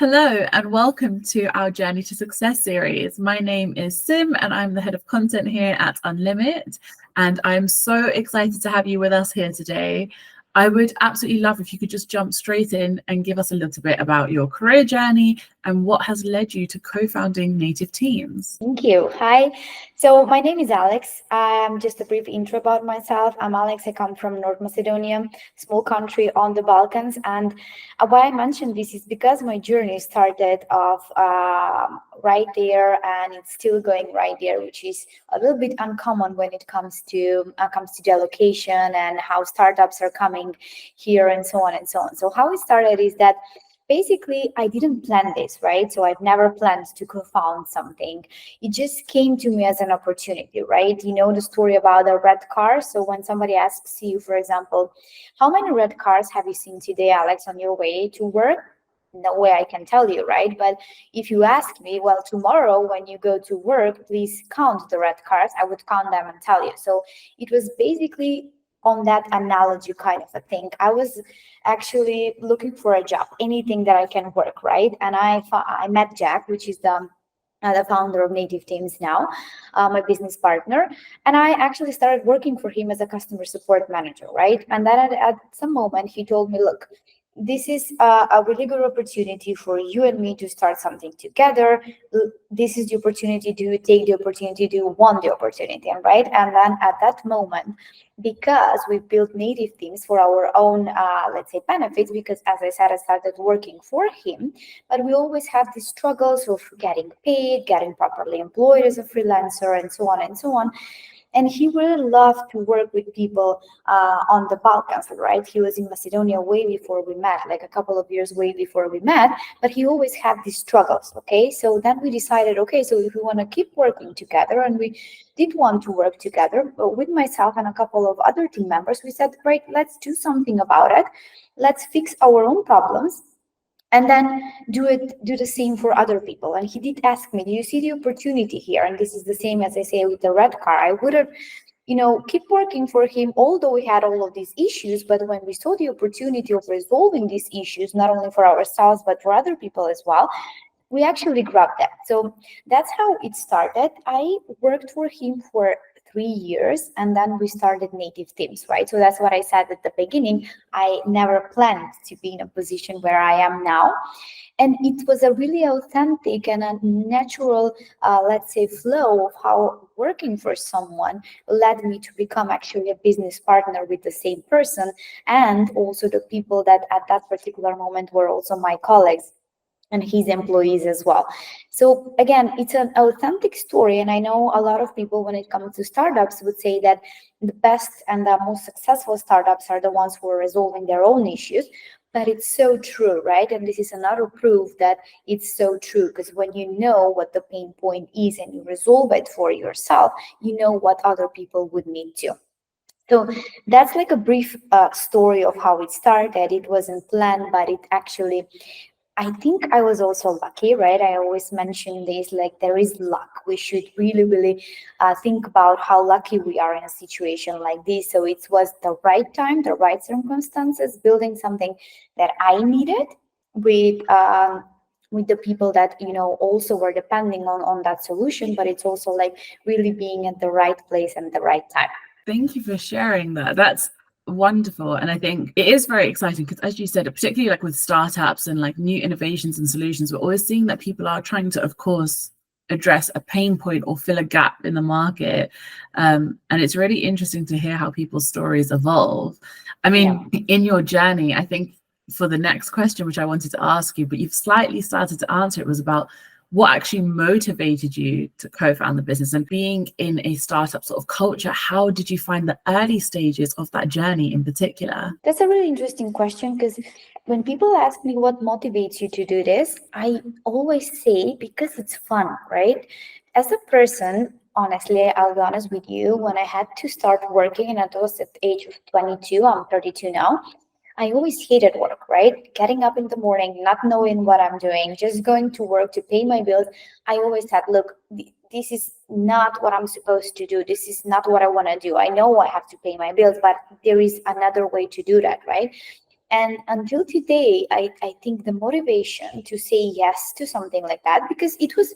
Hello and welcome to our Journey to Success series. My name is Sim and I'm the head of content here at Unlimit, and I'm so excited to have you with us here today. I would absolutely love if you could just jump straight in and give us a little bit about your career journey and what has led you to co-founding Native Teams. Thank you. Hi. So my name is Alex. Just a brief intro about myself. I'm Alex. I come from North Macedonia, small country on the Balkans. And why I mentioned this is because my journey started off right there, and it's still going right there, which is a little bit uncommon when it comes to the location and how startups are coming here and so on and so on. So how it started is that basically, I didn't plan this, right? So I've never planned to co-found something. It just came to me as an opportunity, right? You know the story about the red car. So when somebody asks you, for example, how many red cars have you seen today, Alex, on your way to work? No way I can tell you, right? But if you ask me, well, tomorrow when you go to work, please count the red cars, I would count them and tell you. So it was basically on that analogy kind of a thing. I was actually looking for a job, anything that I can work, right? And I met Jack, which is the founder of Native Teams now, my business partner. And I actually started working for him as a customer support manager, right? And then at some moment, he told me, look, this is a really good opportunity for you and me to start something together. This is the opportunity. Do you take the opportunity? Do you want the opportunity? And right. And then at that moment, because we built Native Teams for our own, let's say, benefits, because as I said, I started working for him, but we always had these struggles of getting paid, getting properly employed as a freelancer, and so on and so on. And he really loved to work with people on the Balkans, right? He was in Macedonia way before we met, like a couple of years way before we met, but he always had these struggles, okay? So then we decided, okay, so if we want to keep working together, and we did want to work together with myself and a couple of other team members, we said, great, let's do something about it. Let's fix our own problems and then do the same for other people. And he did ask me, do you see the opportunity here? And this is the same as I say with the red car. I would have keep working for him, although we had all of these issues. But when we saw the opportunity of resolving these issues, not only for ourselves but for other people as well, we actually grabbed that. So that's how it started. I worked for him for 3 years, and then we started Native Teams, right? So that's what I said at the beginning. I never planned to be in a position where I am now. And it was a really authentic and a natural, let's say, flow of how working for someone led me to become actually a business partner with the same person, and also the people that at that particular moment were also my colleagues and his employees as well. So again, it's an authentic story. And I know a lot of people, when it comes to startups, would say that the best and the most successful startups are the ones who are resolving their own issues. But it's so true, right? And this is another proof that it's so true, because when you know what the pain point is and you resolve it for yourself, you know what other people would need to. So that's like a brief story of how it started. It wasn't planned, but it actually, I think I was also lucky, right? I always mention this, like there is luck. We should really think about how lucky we are in a situation like this. So it was the right time, the right circumstances, building something that I needed with the people that also were depending on that solution. But it's also like really being at the right place and the right time. Thank you for sharing that. That's wonderful. And I think it is very exciting because, as you said, particularly like with startups and like new innovations and solutions, we're always seeing that people are trying to, of course, address a pain point or fill a gap in the market. And it's really interesting to hear how people's stories evolve. I mean, in your journey, I think for the next question, which I wanted to ask you, but you've slightly started to answer it, was about what actually motivated you to co-found the business, and being in a startup sort of culture, how did you find the early stages of that journey in particular? That's a really interesting question, because when people ask me what motivates you to do this, I always say because it's fun, right? As a person, honestly, I'll be honest with you, when I had to start working, and it was at the age of 22, I'm 32 now, I always hated work, right? Getting up in the morning, not knowing what I'm doing, just going to work to pay my bills. I always said, look, this is not what I'm supposed to do. This is not what I want to do. I know I have to pay my bills, but there is another way to do that, right? And until today, I think the motivation to say yes to something like that, because it was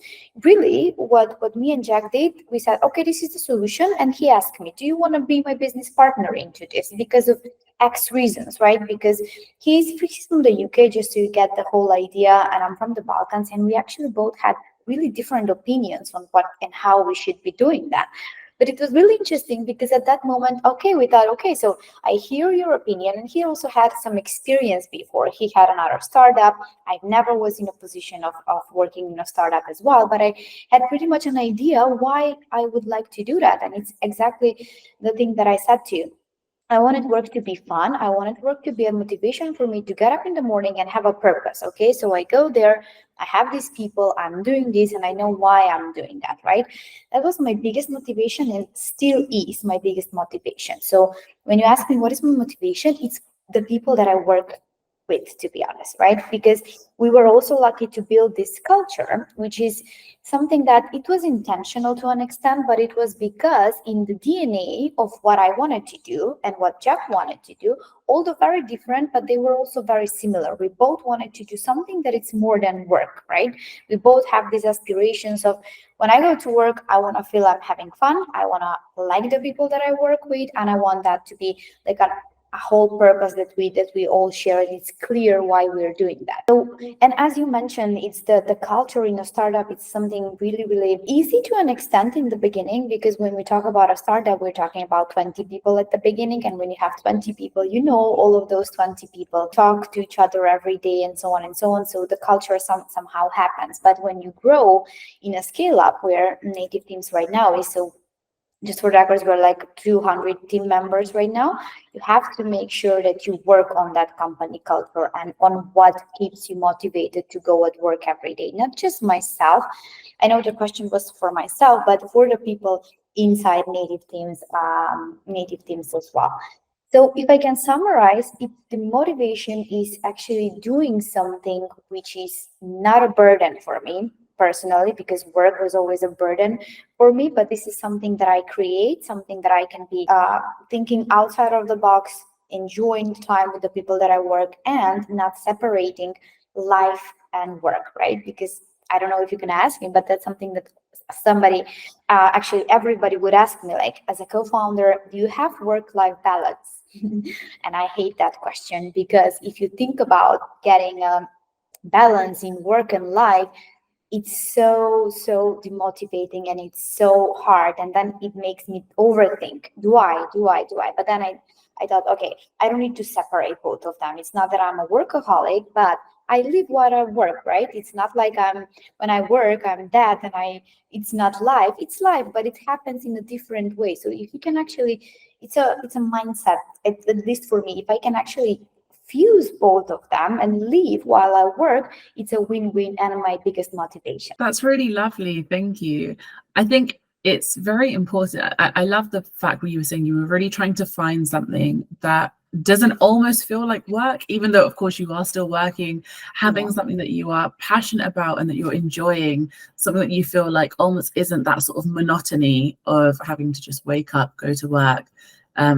really what me and Jack did. We said, okay, this is the solution. And he asked me, do you want to be my business partner into this? Because of X reasons, right? Because he's from the UK, just to get the whole idea, and I'm from the Balkans, and we actually both had really different opinions on what and how we should be doing that. But it was really interesting because at that moment, okay, we thought, okay, so I hear your opinion, and he also had some experience before. He had another startup. I never was in a position of working in a startup as well, but I had pretty much an idea why I would like to do that. And it's exactly the thing that I said to you. I wanted work to be fun. I wanted work to be a motivation for me to get up in the morning and have a purpose. Okay, so I go there, I have these people, I'm doing this, and I know why I'm doing that, right? That was my biggest motivation and still is my biggest motivation. So when you ask me what is my motivation, it's the people that I work with, to be honest, right? Because we were also lucky to build this culture, which is something that it was intentional to an extent, but it was because in the DNA of what I wanted to do and what Jack wanted to do, although very different, but they were also very similar. We both wanted to do something that it's more than work, right? We both have these aspirations of, when I go to work, I want to feel I'm having fun. I want to like the people that I work with, and I want that to be like a whole purpose that we all share, and it's clear why we're doing that. So, and as you mentioned, it's the culture in a startup. It's something really, really easy to an extent in the beginning, because when we talk about a startup, we're talking about 20 people at the beginning, and when you have 20 people, you know, all of those 20 people talk to each other every day, and so on and so on. So the culture somehow happens. But when you grow in a scale up, where native teams right now is, so just for records, we're like 200 team members right now. You have to make sure that you work on that company culture and on what keeps you motivated to go at work every day. Not just myself. I know the question was for myself, but for the people inside native teams as well. So if I can summarize, the motivation is actually doing something which is not a burden for me personally, because work was always a burden for me, but this is something that I create, something that I can be thinking outside of the box, enjoying time with the people that I work, and not separating life and work, right? Because I don't know if you can ask me, but that's something that somebody, actually everybody would ask me, like, as a co-founder, do you have work-life balance? And I hate that question, because if you think about getting a balance in work and life, it's so demotivating, and it's so hard, and then it makes me overthink, do I, but then I thought, okay, I don't need to separate both of them. It's not that I'm a workaholic, but I live while I work, right? It's not like when I work, I'm that, and it's not life. It's life, but it happens in a different way. So if you can actually, it's a mindset, at least for me, if I can actually fuse both of them and live while I work, it's a win-win and my biggest motivation. That's really lovely. Thank you. I think it's very important. I love the fact where you were saying you were really trying to find something that doesn't almost feel like work, even though, of course, you are still working, having something that you are passionate about and that you're enjoying, something that you feel like almost isn't that sort of monotony of having to just wake up, go to work.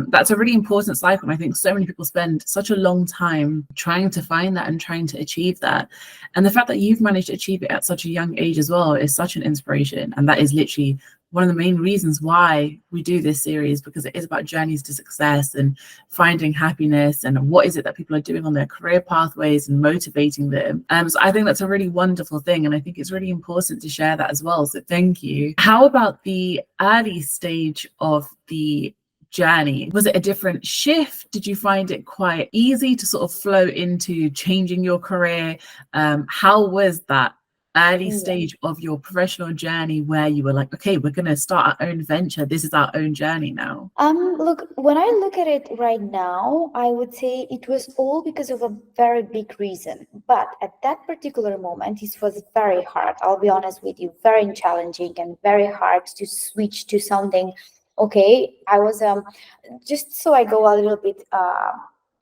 That's a really important cycle. And I think so many people spend such a long time trying to find that and trying to achieve that. And the fact that you've managed to achieve it at such a young age as well is such an inspiration. And that is literally one of the main reasons why we do this series, because it is about journeys to success and finding happiness and what is it that people are doing on their career pathways and motivating them. So I think that's a really wonderful thing. And I think it's really important to share that as well. So thank you. How about the early stage of the journey? Was it a different shift? Did you find it quite easy to sort of flow into changing your career? How was that early stage of your professional journey where you were like, okay, we're going to start our own venture. This is our own journey now. Look, when I look at it right now, I would say it was all because of a very big reason. But at that particular moment, it was very hard. I'll be honest with you, very challenging and very hard to switch to something. Okay, I was just so I go a little bit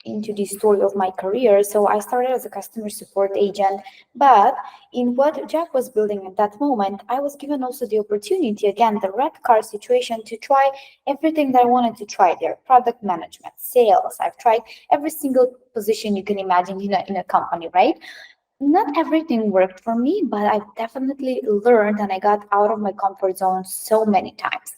into the story of my career. So I started as a customer support agent, but in what Jack was building at that moment, I was given also the opportunity, again, the red car situation, to try everything that I wanted to try there: product management, sales. I've tried every single position you can imagine in a company, right? Not everything worked for me, but I definitely learned and I got out of my comfort zone so many times.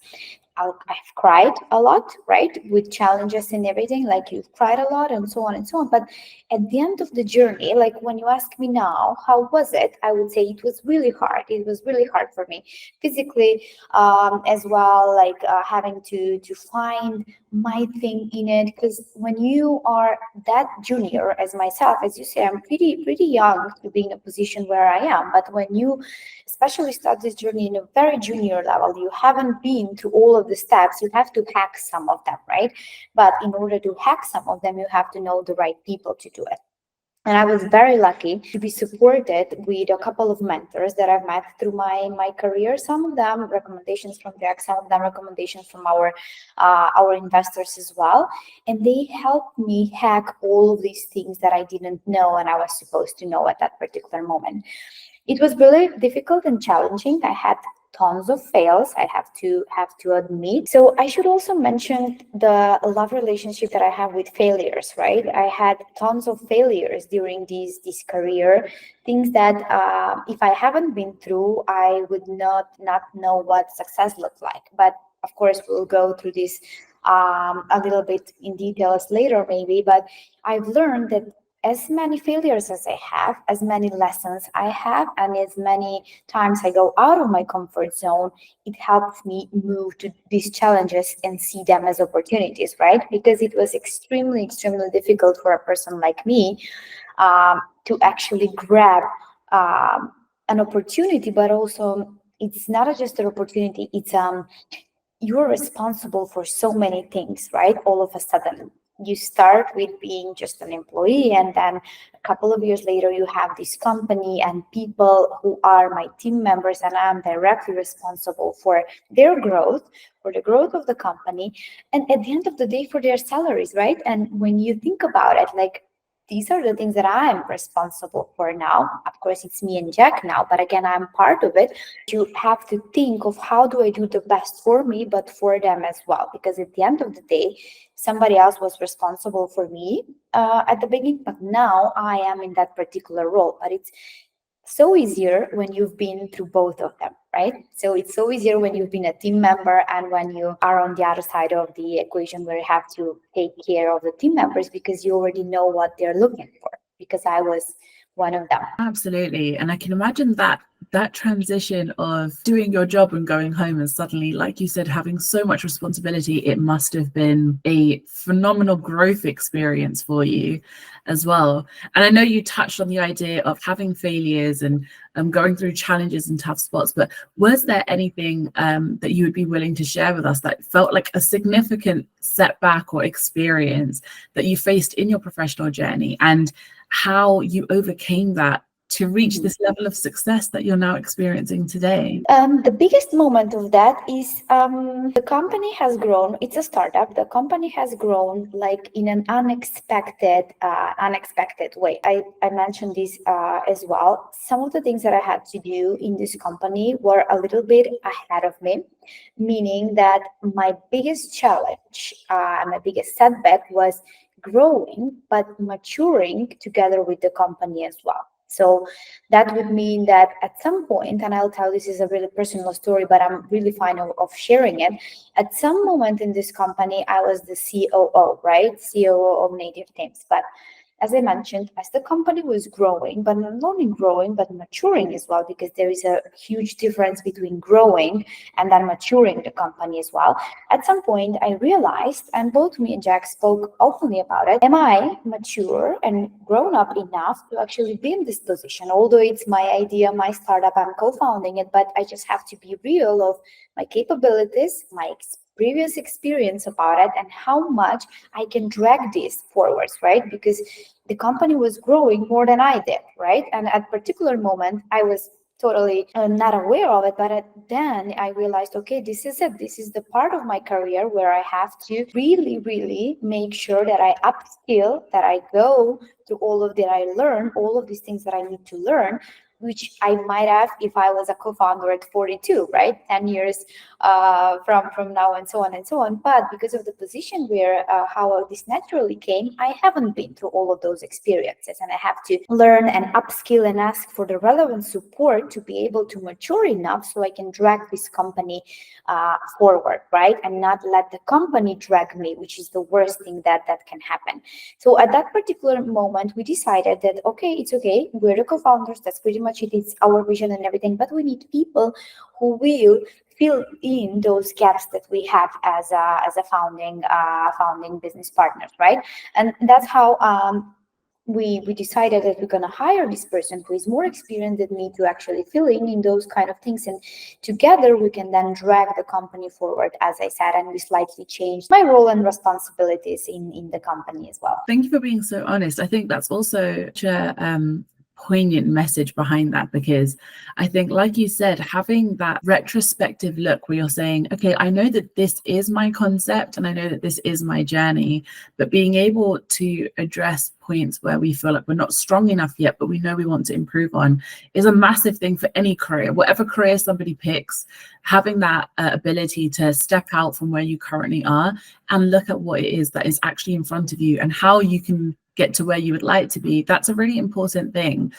I've cried a lot, right, with challenges and everything. Like, you've cried a lot and so on and so on. But at the end of the journey, like when you ask me now, how was it? I would say it was really hard. It was really hard for me physically, as well, like having to find my thing in it. Because when you are that junior as myself, as you say, I'm pretty young to be in a position where I am. But when you especially start this journey in a very junior level, you haven't been through all of the steps, you have to hack some of them, right? But in order to hack some of them, you have to know the right people to do it. And I was very lucky to be supported with a couple of mentors that I've met through my career. Some of them recommendations from Jack, some of them recommendations from our investors as well. And they helped me hack all of these things that I didn't know and I was supposed to know at that particular moment. It was really difficult and challenging. I had tons of fails, I have to admit. So I should also mention the love relationship that I have with failures, right? I had tons of failures during this career, things that if I haven't been through, I would not know what success looked like. But of course, we'll go through this a little bit in details later, maybe. But I've learned that as many failures as I have, as many lessons I have, and as many times I go out of my comfort zone, it helps me move to these challenges and see them as opportunities, right? Because it was extremely, extremely difficult for a person like me to actually grab an opportunity, but also it's not just an opportunity, it's you're responsible for so many things, right? All of a sudden, you start with being just an employee, and then a couple of years later, you have this company and people who are my team members, and I'm directly responsible for their growth, for the growth of the company, and at the end of the day, for their salaries, right? And when you think about it, like, these are the things that I'm responsible for now. Of course, it's me and Jack now, but again, I'm part of it. You have to think of how do I do the best for me, but for them as well. Because at the end of the day, somebody else was responsible for me at the beginning, but now I am in that particular role. But it's so easier when you've been through both of them, right? So it's so easier when you've been a team member and when you are on the other side of the equation where you have to take care of the team members because you already know what they're looking for, because I was one of them. Absolutely. And I can imagine that transition of doing your job and going home and suddenly, like you said, having so much responsibility, it must have been a phenomenal growth experience for you as well. And I know you touched on the idea of having failures and going through challenges and tough spots, but was there anything that you would be willing to share with us that felt like a significant setback or experience that you faced in your professional journey, and how you overcame that to reach this level of success that you're now experiencing today? The biggest moment of that is the company has grown. It's a startup. The company has grown like in an unexpected way. I mentioned this as well. Some of the things that I had to do in this company were a little bit ahead of me, meaning that my biggest challenge, my biggest setback was growing, but maturing together with the company as well. So that would mean that at some point, and I'll tell this is a really personal story, but I'm really fine of sharing it. At some moment in this company, I was the COO, right? COO of Native Teams. But as I mentioned, as the company was growing, but not only growing, but maturing as well, because there is a huge difference between growing and then maturing the company as well. At some point, I realized, and both me and Jack spoke openly about it, am I mature and grown up enough to actually be in this position? Although it's my idea, my startup, I'm co-founding it, but I just have to be real of my capabilities, my previous experience about it, and how much I can drag this forwards, right? Because the company was growing more than I did, right? And at a particular moment, I was totally not aware of it. But then I realized, okay, this is it. This is the part of my career where I have to really, really make sure that I upskill, that I go through all of that, I learn all of these things that I need to learn, which I might have if I was a co-founder at 42, right? 10 years from now, and so on and so on. But because of the position where how this naturally came, I haven't been through all of those experiences, and I have to learn and upskill and ask for the relevant support to be able to mature enough so I can drag this company forward, right? And not let the company drag me, which is the worst thing that can happen. So at that particular moment, we decided that, okay, it's okay. We're the co-founders. That's pretty much it. It's our vision and everything, but we need people who will fill in those gaps that we have as a founding business partners, right? And that's how we decided that we're going to hire this person who is more experienced than me to actually fill in those kind of things, and together we can then drag the company forward, as I said. And we slightly changed my role and responsibilities in the company as well. Thank you for being so honest. I think that's also a poignant message behind that, because I think, like you said, having that retrospective look where you're saying, okay, I know that this is my concept and I know that this is my journey, but being able to address points where we feel like we're not strong enough yet, but we know we want to improve on, is a massive thing for any career. Whatever career somebody picks, having that ability to step out from where you currently are and look at what it is that is actually in front of you and how you can get to where you would like to be, that's a really important thing.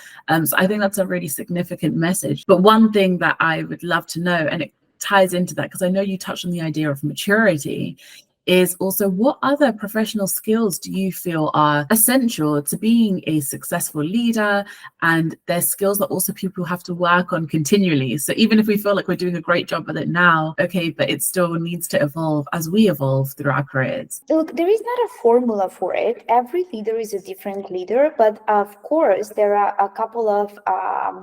So I think that's a really significant message. But one thing that I would love to know, and it ties into that, because I know you touched on the idea of maturity, is also what other professional skills do you feel are essential to being a successful leader? And there's skills that also people have to work on continually. So even if we feel like we're doing a great job with it now, okay, but it still needs to evolve as we evolve through our careers. Look, there is not a formula for it. Every leader is a different leader, but of course, there are a couple of,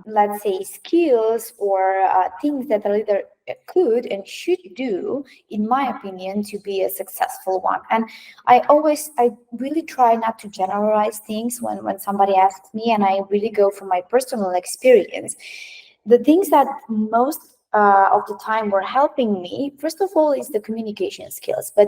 let's say, skills or things that a leader could and should do, in my opinion, to be a successful one. And I really try not to generalize things when somebody asks me, and I really go from my personal experience. The things that most of the time were helping me, first of all, is the communication skills. But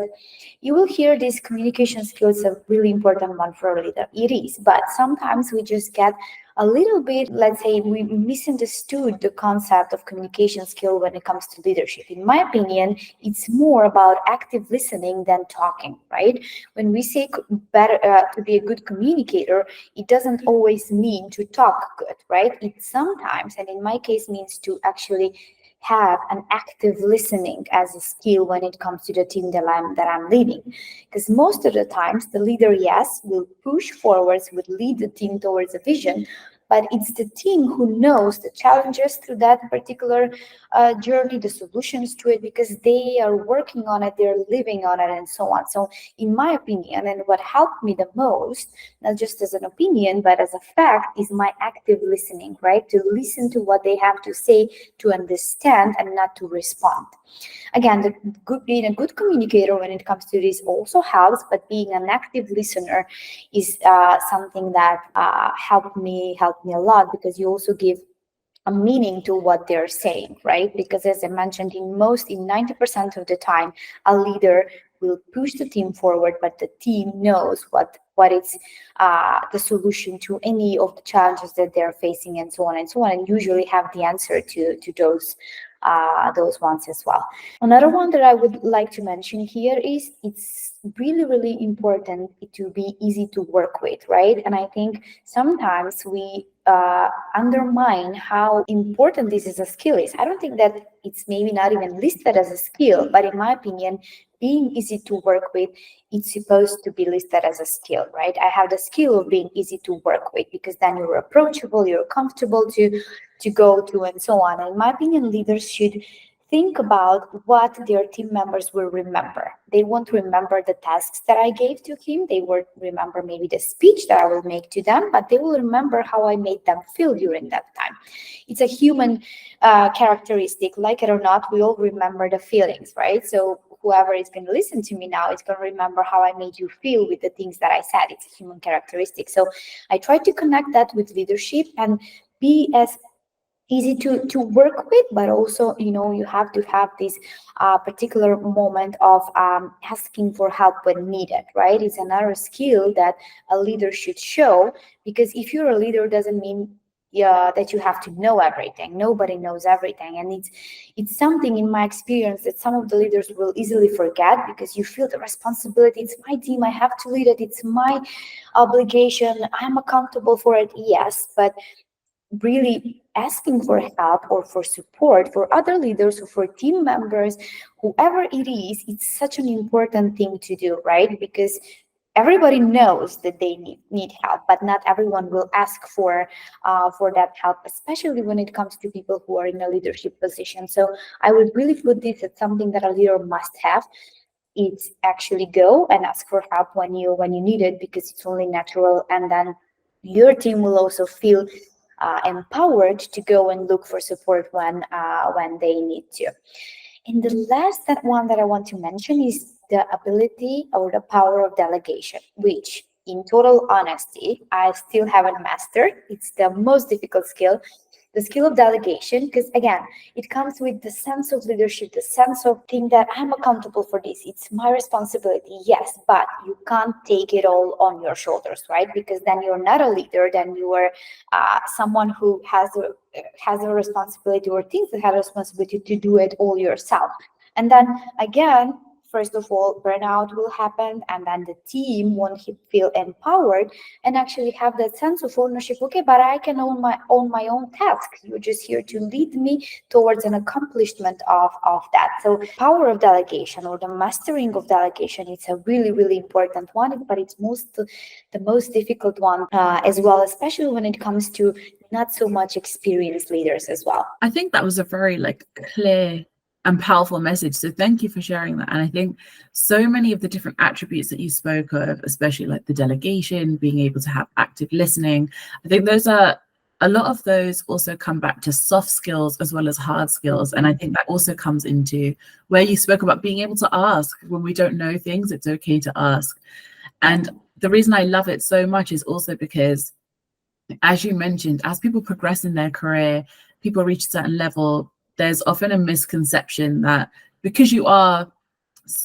you will hear these communication skills are really important one for a leader. It is, but sometimes we just get a little bit, let's say, we misunderstood the concept of communication skill when it comes to leadership. In my opinion, it's more about active listening than talking, right? When we say better to be a good communicator, it doesn't always mean to talk good, right? It sometimes, and in my case, means to actually have an active listening as a skill when it comes to the team that I'm leading. Because most of the times the leader, yes, will push forwards, will lead the team towards a vision, but it's the team who knows the challenges through that particular journey, the solutions to it, because they are working on it, they're living on it, and so on. So in my opinion, and what helped me the most, not just as an opinion, but as a fact, is my active listening, right? To listen to what they have to say, to understand, and not to respond. Again, being a good communicator when it comes to this also helps, but being an active listener is something that helped me a lot, because you also give a meaning to what they're saying, right? Because as I mentioned, in 90% of the time, a leader will push the team forward, but the team knows what is the solution to any of the challenges that they're facing, and so on and so on, and usually have the answer to those ones as well. Another one that I would like to mention here is it's really, really important to be easy to work with, right? And I think sometimes we undermine how important this is a skill is. I don't think that it's maybe not even listed as a skill, but in my opinion, being easy to work with, it's supposed to be listed as a skill, right? I have the skill of being easy to work with, because then you're approachable, you're comfortable to go to, and so on. And in my opinion, leaders should think about what their team members will remember. They won't remember the tasks that I gave to him. They won't remember maybe the speech that I will make to them, but they will remember how I made them feel during that time. It's a human characteristic. Like it or not, we all remember the feelings, right? So whoever is going to listen to me now is going to remember how I made you feel with the things that I said. It's a human characteristic. So I try to connect that with leadership and be as easy to work with, but also, you have to have this particular moment of asking for help when needed, right? It's another skill that a leader should show, because if you're a leader, doesn't mean, yeah, that you have to know everything. Nobody knows everything, and it's something, in my experience, that some of the leaders will easily forget, because you feel the responsibility. It's my team, I have to lead it, it's my obligation, I'm accountable for it. Yes, but really asking for help or for support for other leaders or for team members, whoever it is, it's such an important thing to do, right? Because everybody knows that they need help, but not everyone will ask for that help, especially when it comes to people who are in a leadership position. So I would really put this as something that a leader must have. It's actually go and ask for help when you need it, because it's only natural, and then your team will also feel empowered to go and look for support when they need to. And the last one that I want to mention is the ability or the power of delegation, which, in total honesty, I still haven't mastered. It's the most difficult skill, the skill of delegation, because again, it comes with the sense of leadership, the sense of thinking that I'm accountable for this, it's my responsibility. Yes, but you can't take it all on your shoulders, right? Because then you're not a leader, then you are someone who has a responsibility, or thinks that has a responsibility to do it all yourself. And then again, first of all, burnout will happen, and then the team won't feel empowered and actually have that sense of ownership. Okay, but I can own my own task. You're just here to lead me towards an accomplishment of that. So power of delegation, or the mastering of delegation, it's a really, really important one, but it's the most difficult one as well, especially when it comes to not so much experienced leaders as well. I think that was a very clear and powerful message. So thank you for sharing that. And I think so many of the different attributes that you spoke of, especially like the delegation, being able to have active listening, I think a lot of those also come back to soft skills as well as hard skills. And I think that also comes into where you spoke about being able to ask when we don't know things. It's okay to ask. And the reason I love it so much is also because, as you mentioned, as people progress in their career, people reach a certain level, there's often a misconception that because you are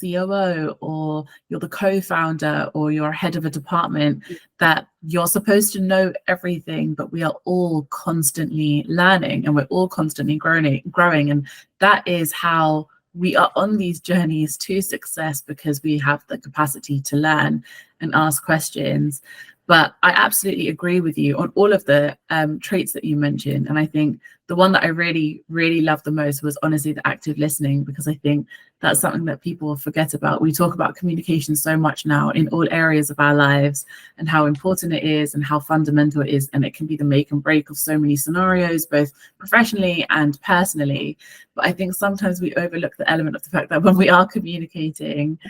COO, or you're the co-founder, or you're head of a department, that you're supposed to know everything. But we are all constantly learning, and we're all constantly growing. And that is how we are on these journeys to success, because we have the capacity to learn and ask questions. But I absolutely agree with you on all of the traits that you mentioned. And I think the one that I really, really loved the most was honestly the active listening, because I think that's something that people forget about. We talk about communication so much now in all areas of our lives, and how important it is and how fundamental it is. And it can be the make and break of so many scenarios, both professionally and personally. But I think sometimes we overlook the element of the fact that when we are communicating,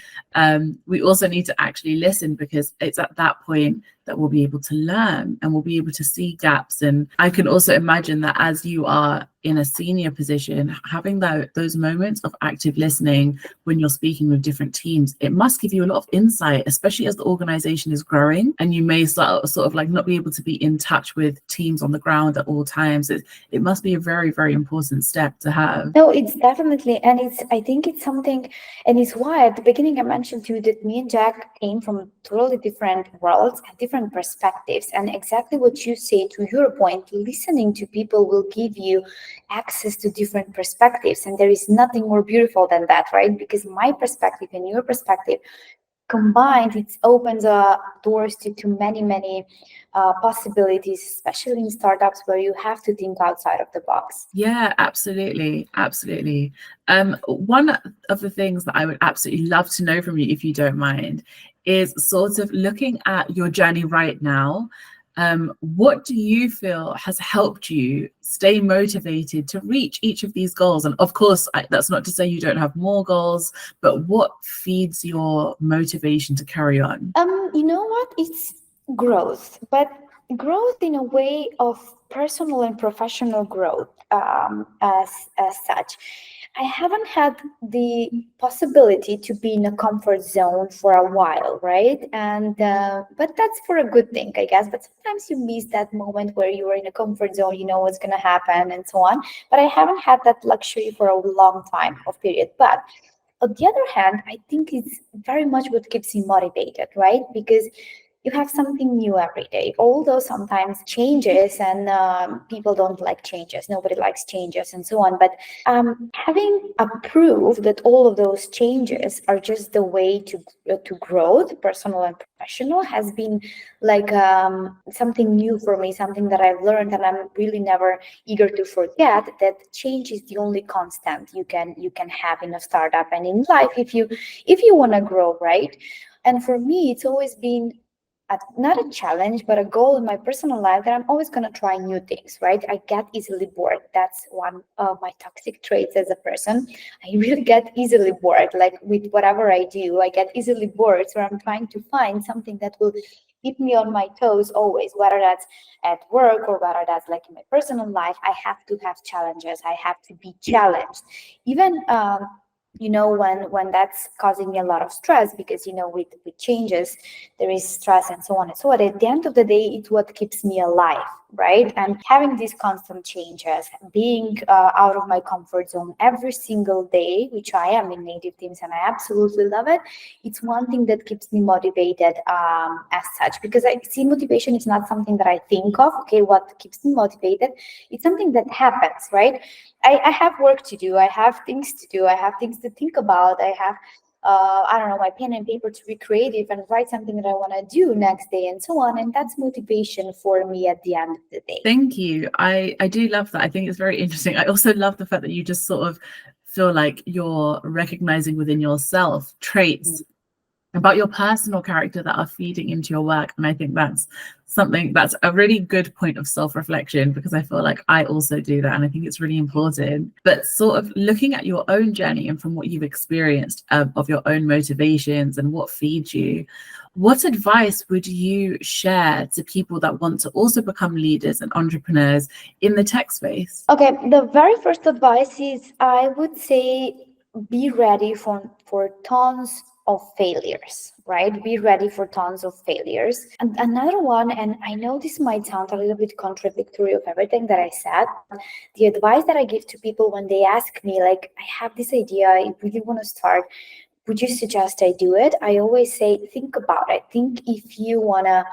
we also need to actually listen, because it's at that point that we'll be able to learn and we'll be able to see gaps. And I can also imagine that as you are in a senior position, having those moments of active listening when you're speaking with different teams, it must give you a lot of insight, especially as the organization is growing and you may sort of not be able to be in touch with teams on the ground at all times. It must be a very, very important step to have. No, it's definitely, and I think it's something, and it's why at the beginning I mentioned to you that me and Jack came from totally different worlds and different perspectives. And exactly what you say, to your point, listening to people will give you access to different perspectives, and there is nothing more beautiful than that, right? Because my perspective and your perspective combined, it opens doors to many possibilities, especially in startups where you have to think outside of the box. Yeah, absolutely. One of the things that I would absolutely love to know from you, if you don't mind, is sort of looking at your journey right now. What do you feel has helped you stay motivated to reach each of these goals? And of course, that's not to say you don't have more goals, but what feeds your motivation to carry on? You know what? It's growth, but growth in a way of personal and professional growth, as such. I haven't had the possibility to be in a comfort zone for a while, right? And but that's for a good thing, I guess. But sometimes you miss that moment where you are in a comfort zone, you know what's going to happen, and so on. But I haven't had that luxury for a long time of period. But on the other hand, I think it's very much what keeps you motivated, right? Because you have something new every day, although sometimes changes, and people don't like changes, nobody likes changes, and so on. But having a proof that all of those changes are just the way to growth, personal and professional, has been like something new for me, something that I've learned, and I'm really never eager to forget that change is the only constant you can have in a startup and in life if you want to grow, right? And for me, it's always been not a challenge, but a goal in my personal life that I'm always going to try new things, right? I get easily bored. That's one of my toxic traits as a person. I really get easily bored. Like with whatever I do, I get easily bored. So I'm trying to find something that will keep me on my toes always, whether that's at work or whether that's like in my personal life. I have to have challenges. I have to be challenged. Even, when that's causing me a lot of stress, because with changes there is stress and so on and so on. At the end of the day, it's what keeps me alive, right? And having these constant changes, being out of my comfort zone every single day, which I am in native teams and I absolutely love it, it's one thing that keeps me motivated, as such, because I see motivation is not something that I think of, okay, what keeps me motivated. It's something that happens, right? I have work to do. I have things to do. I have things to think about. I have, I don't know, my pen and paper to be creative and write something that I want to do next day and so on. And that's motivation for me at the end of the day. Thank you. I do love that. I think it's very interesting. I also love the fact that you just sort of feel like you're recognizing within yourself traits about your personal character that are feeding into your work. And I think that's something that's a really good point of self-reflection, because I feel like I also do that. And I think it's really important. But sort of looking at your own journey and from what you've experienced, of your own motivations and what feeds you, what advice would you share to people that want to also become leaders and entrepreneurs in the tech space? Okay, the very first advice is, I would say, be ready for tons of failures, right? Be ready for tons of failures. And another one, and I know this might sound a little bit contradictory of everything that I said, the advice that I give to people when they ask me, like, I have this idea, I really want to start, would you suggest I do it? I always say, think about it. Think if you wanna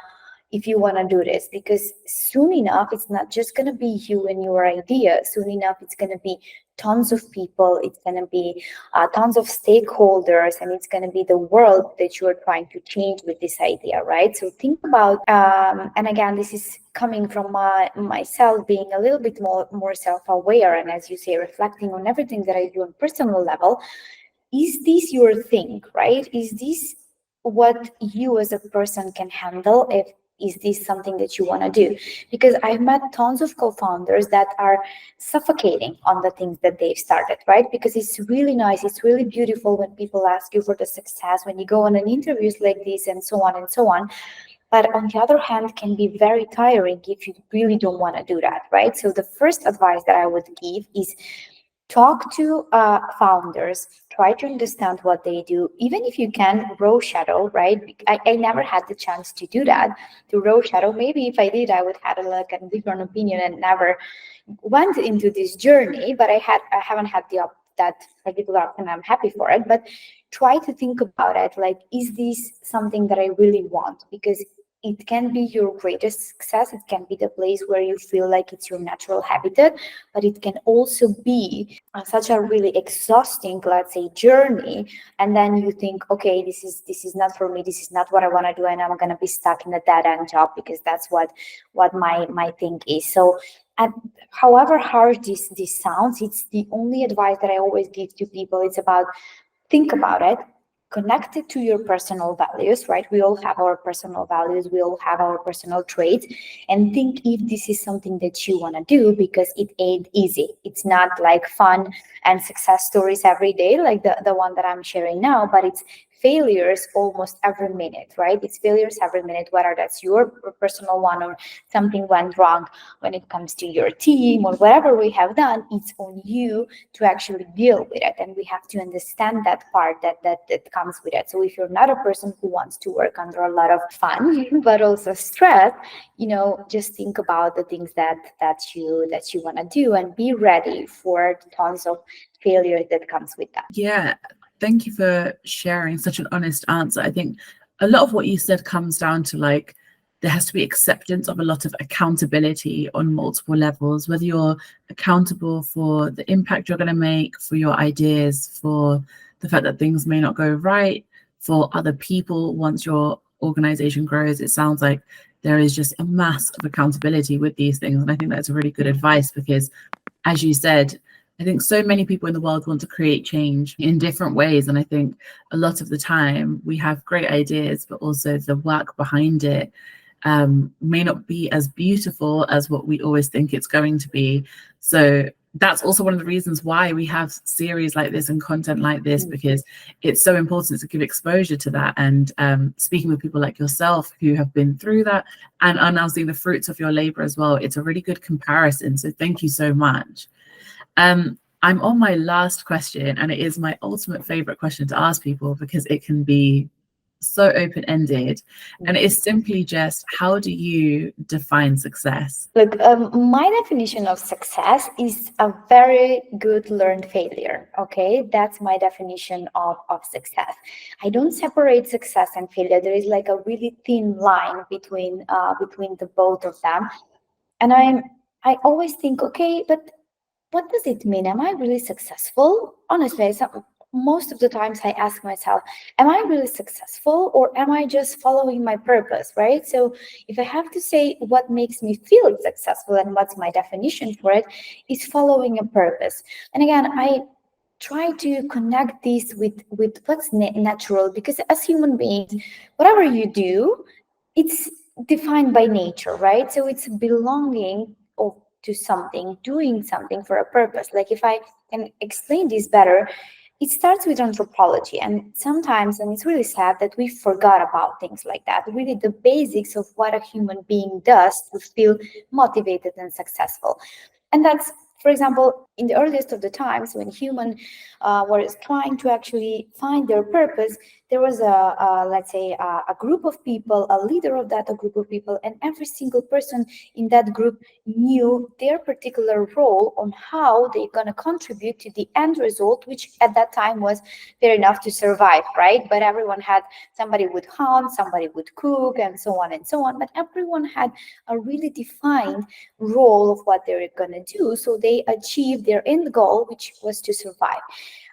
do this, because soon enough it's not just gonna be you and your idea. Soon enough it's gonna be tons of people. It's gonna be tons of stakeholders, and it's gonna be the world that you are trying to change with this idea, right? So think about, and again, this is coming from myself being a little bit more self-aware, and as you say, reflecting on everything that I do on personal level. Is this your thing, right? Is this what you as a person can handle? If is this something that you want to do? Because I've met tons of co-founders that are suffocating on the things that they've started, right? Because it's really nice, it's really beautiful when people ask you for the success, when you go on an interviews like this, and so on and so on. But on the other hand, can be very tiring if you really don't want to do that, right? So the first advice that I would give is, talk to founders, try to understand what they do, even if you can row shadow, right? I never had the chance to do that, to row shadow. Maybe if I did, I would have like a different opinion and never went into this journey. But I haven't had that particular option. I'm happy for it. But try to think about it, like, is this something that I really want? Because it can be your greatest success. It can be the place where you feel like it's your natural habitat, but it can also be such a really exhausting, let's say, journey. And then you think, okay, this is not for me. This is not what I want to do, and I'm going to be stuck in a dead end job, because that's what my thing is. So, and however hard this sounds, it's the only advice that I always give to people. It's about, think about it, connect it to your personal values, right? We all have our personal values, we all have our personal traits, and think if this is something that you want to do, because it ain't easy. It's not like fun and success stories every day like the one that I'm sharing now, but it's failures almost every minute, right? It's failures every minute, whether that's your personal one or something went wrong when it comes to your team or whatever we have done. It's on you to actually deal with it, and we have to understand that part that comes with it. So if you're not a person who wants to work under a lot of fun but also stress, just think about the things that you want to do, and be ready for the tons of failure that comes with that. Yeah, thank you for sharing such an honest answer. I think a lot of what you said comes down to like there has to be acceptance of a lot of accountability on multiple levels, whether you're accountable for the impact you're going to make, for your ideas, for the fact that things may not go right, for other people once your organization grows. It sounds like there is just a mass of accountability with these things. And I think that's a really good advice because, as you said, I think so many people in the world want to create change in different ways. And I think a lot of the time we have great ideas, but also the work behind it may not be as beautiful as what we always think it's going to be. So that's also one of the reasons why we have series like this and content like this, because it's so important to give exposure to that. And speaking with people like yourself who have been through that and are now seeing the fruits of your labor as well, it's a really good comparison. So thank you so much. I'm on my last question, and it is my ultimate favorite question to ask people because it can be so open-ended, and it is simply just, how do you define success? Look, my definition of success is a very good learned failure. Okay, that's my definition of success. I don't separate success and failure. There is like a really thin line between the both of them, and I always think, okay, but what does it mean? Am I really successful? Honestly, most of the times I ask myself, am I really successful, or am I just following my purpose, right? So if I have to say what makes me feel successful and what's my definition for it, is following a purpose. And again, I try to connect this with what's natural, because as human beings, whatever you do, it's defined by nature, right? So it's belonging to something, doing something for a purpose. Like, if I can explain this better, it starts with anthropology, and sometimes, and it's really sad that we forgot about things like that, really the basics of what a human being does to feel motivated and successful. And that's, for example, in the earliest of the times when human was trying to actually find their purpose, there was let's say a group of people, a leader of that a group of people, and every single person in that group knew their particular role on how they're going to contribute to the end result, which at that time was fair enough to survive, right? But everyone had, somebody would hunt, somebody would cook, and so on and so on. But everyone had a really defined role of what they were going to do, so they achieved their end goal, which was to survive.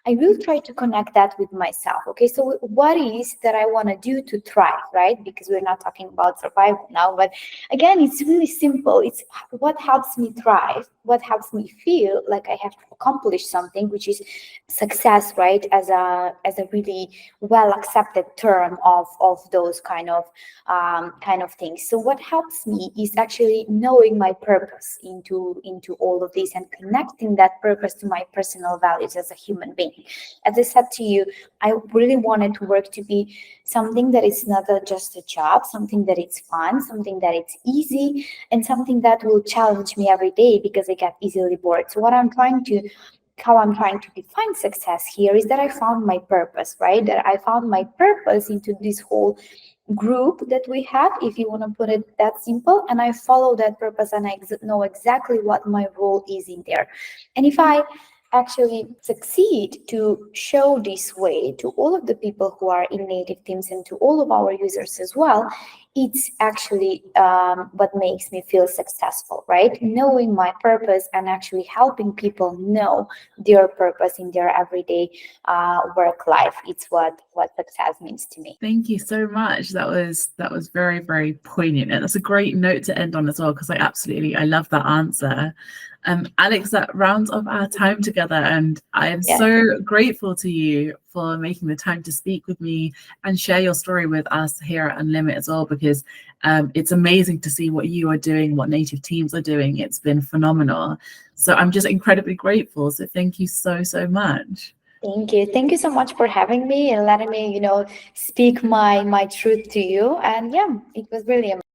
I will try to connect that with myself. Okay, so what is that I want to do to thrive, right? Because we're not talking about survival now, but again, it's really simple. It's what helps me thrive, what helps me feel like I have accomplished something, which is success, right? As a really well accepted term of those kind of things. So what helps me is actually knowing my purpose into all of this, and connecting that purpose to my personal values as a human being. As I said to you, I really wanted to work to be something that is not just a job, something that it's fun, something that it's easy, and something that will challenge me every day, because I get easily bored. So how I'm trying to define success here is that I found my purpose, right? That I found my purpose into this whole group that we have, if you want to put it that simple, and I follow that purpose, and I know exactly what my role is in there. And if I actually succeed to show this way to all of the people who are in native teams and to all of our users as well, it's actually what makes me feel successful, right? Knowing my purpose and actually helping people know their purpose in their everyday work life. It's what success means to me. Thank you so much. That was very, very poignant, and that's a great note to end on as well, because I love that answer. Alex, that rounds off our time together, and I am so grateful to you for making the time to speak with me and share your story with us here at Unlimit as well, because it's amazing to see what you are doing, what native teams are doing. It's been phenomenal. So I'm just incredibly grateful. So thank you so, so much. Thank you. Thank you so much for having me and letting me, speak my truth to you. And yeah, it was really amazing.